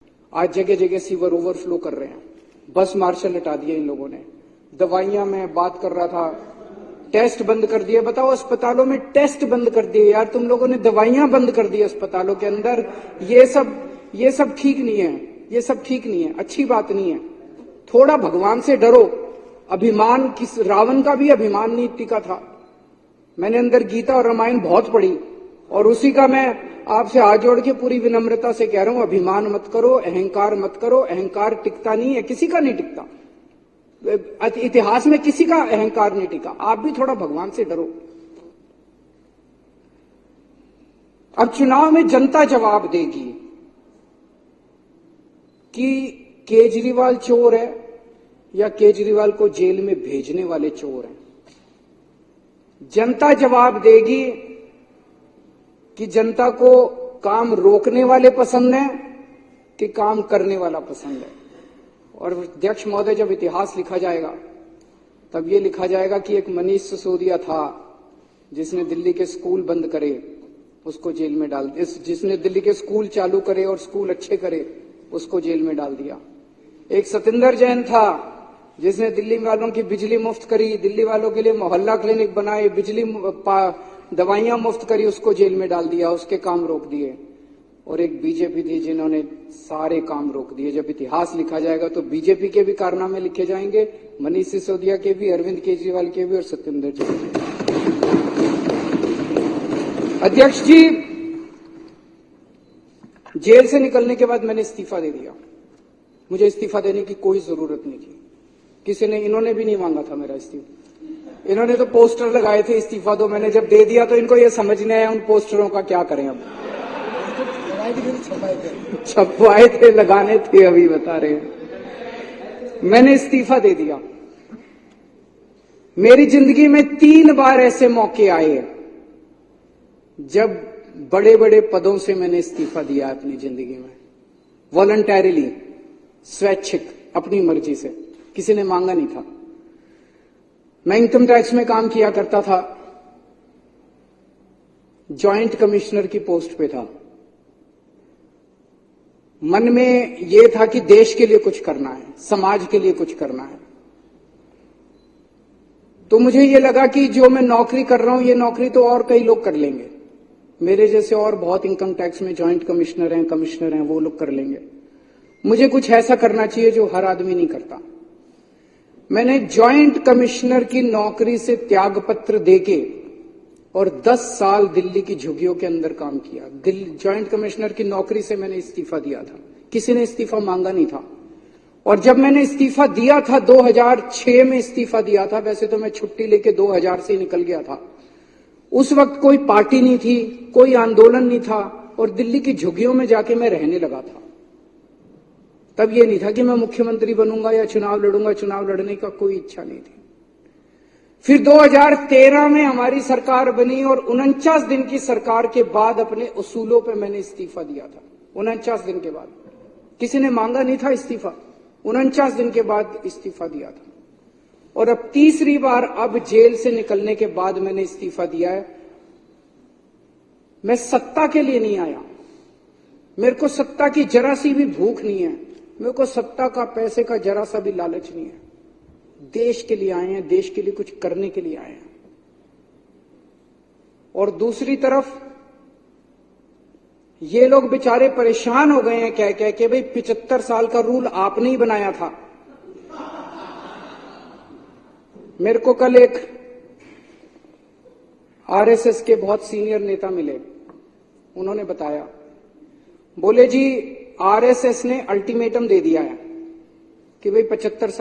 आज जगह जगह सीवर ओवरफ्लो कर रहे हैं, बस मार्शल हटा दिए इन लोगों ने। दवाइयां मैं बात कर रहा था, टेस्ट बंद कर दिए। बताओ, अस्पतालों में टेस्ट बंद कर दिए यार, तुम लोगों ने दवाइयां बंद कर दी अस्पतालों के अंदर। ये सब ठीक नहीं है, ये सब ठीक नहीं है, अच्छी बात नहीं है। थोड़ा भगवान से डरो। अभिमान किस रावण का भी अभिमान नहीं टिका था। मैंने अंदर गीता और रामायण बहुत पढ़ी और उसी का मैं आपसे हाथ जोड़ के पूरी विनम्रता से कह रहा हूं, अभिमान मत करो, अहंकार मत करो। अहंकार टिकता नहीं है, किसी का नहीं टिकता। इतिहास में किसी का अहंकार नहीं टिका। आप भी थोड़ा भगवान से डरो। अब चुनाव में जनता जवाब देगी कि केजरीवाल चोर है या केजरीवाल को जेल में भेजने वाले चोर हैं। जनता जवाब देगी कि जनता को काम रोकने वाले पसंद है कि काम करने वाला पसंद है। और अध्यक्ष महोदय, जब इतिहास लिखा जाएगा तब ये लिखा जाएगा कि एक मनीष सिसोदिया था जिसने दिल्ली के स्कूल बंद करे, उसको जेल में डाल दिया। जिसने दिल्ली के स्कूल चालू करे और स्कूल अच्छे करे, उसको जेल में डाल दिया। एक सतिंदर जैन था जिसने दिल्ली वालों की बिजली मुफ्त करी, दिल्ली वालों के लिए मोहल्ला क्लिनिक बनाए, दवाइयां मुफ्त करी, उसको जेल में डाल दिया, उसके काम रोक दिए। और एक बीजेपी थी जिन्होंने सारे काम रोक दिए। जब इतिहास लिखा जाएगा तो बीजेपी के भी कारनामे लिखे जाएंगे, मनीष सिसोदिया के भी, अरविंद केजरीवाल के भी और सत्येंद्र जैन के। अध्यक्ष जी, जेल से निकलने के बाद मैंने इस्तीफा दे दिया। मुझे इस्तीफा देने की कोई जरूरत नहीं थी। किसी ने, इन्होंने भी नहीं मांगा था मेरा इस्तीफा। इन्होंने तो पोस्टर लगाए थे इस्तीफा दो। मैंने जब दे दिया तो इनको ये समझ नहीं आया उन पोस्टरों का क्या करें। अब छपवाए थे, लगाने थे, अभी बता रहे हैं। मैंने इस्तीफा दे दिया। मेरी जिंदगी में 3 बार ऐसे मौके आए जब बड़े बड़े पदों से मैंने इस्तीफा दिया अपनी जिंदगी में, वॉलंटरीली, स्वैच्छिक, अपनी मर्जी से, किसी ने मांगा नहीं था। मैं इनकम टैक्स में काम किया करता था, जॉइंट कमिश्नर की पोस्ट पे था। मन में यह था कि देश के लिए कुछ करना है, समाज के लिए कुछ करना है। तो मुझे यह लगा कि जो मैं नौकरी कर रहा हूं, ये नौकरी तो और कई लोग कर लेंगे, मेरे जैसे और बहुत इनकम टैक्स में जॉइंट कमिश्नर हैं, वो लोग कर लेंगे। मुझे कुछ ऐसा करना चाहिए जो हर आदमी नहीं करता। मैंने जॉइंट कमिश्नर की नौकरी से त्यागपत्र देके और 10 साल दिल्ली की झुग्गियों के अंदर काम किया। जॉइंट कमिश्नर की नौकरी से मैंने इस्तीफा दिया था, किसी ने इस्तीफा मांगा नहीं था। और जब मैंने इस्तीफा दिया था, 2006 में इस्तीफा दिया था, वैसे तो मैं छुट्टी लेके 2000 से निकल गया था। उस वक्त कोई पार्टी नहीं थी, कोई आंदोलन नहीं था और दिल्ली की झुग्गियों में जाके मैं रहने लगा था। तब ये नहीं था कि मैं मुख्यमंत्री बनूंगा या चुनाव लड़ूंगा, चुनाव लड़ने का कोई इच्छा नहीं थी। फिर 2013 में हमारी सरकार बनी और 49 दिन की सरकार के बाद अपने उसूलों पे मैंने इस्तीफा दिया था। 49 दिन के बाद, किसी ने मांगा नहीं था इस्तीफा, 49 दिन के बाद इस्तीफा दिया था। और अब तीसरी बार, अब जेल से निकलने के बाद मैंने इस्तीफा दिया है। मैं सत्ता के लिए नहीं आया, मेरे को सत्ता की जरा सी भी भूख नहीं है, मेरे को सत्ता का, पैसे का जरा सा भी लालच नहीं है। देश के लिए आए हैं, देश के लिए कुछ करने के लिए आए हैं। और दूसरी तरफ ये लोग बेचारे परेशान हो गए हैं कह कह के, भाई 75 साल का रूल आपने ही बनाया था। मेरे को कल एक आरएसएस के बहुत सीनियर नेता मिले, उन्होंने बताया, बोले जी आरएसएस ने अल्टीमेटम दे दिया है कि भाई 75 साल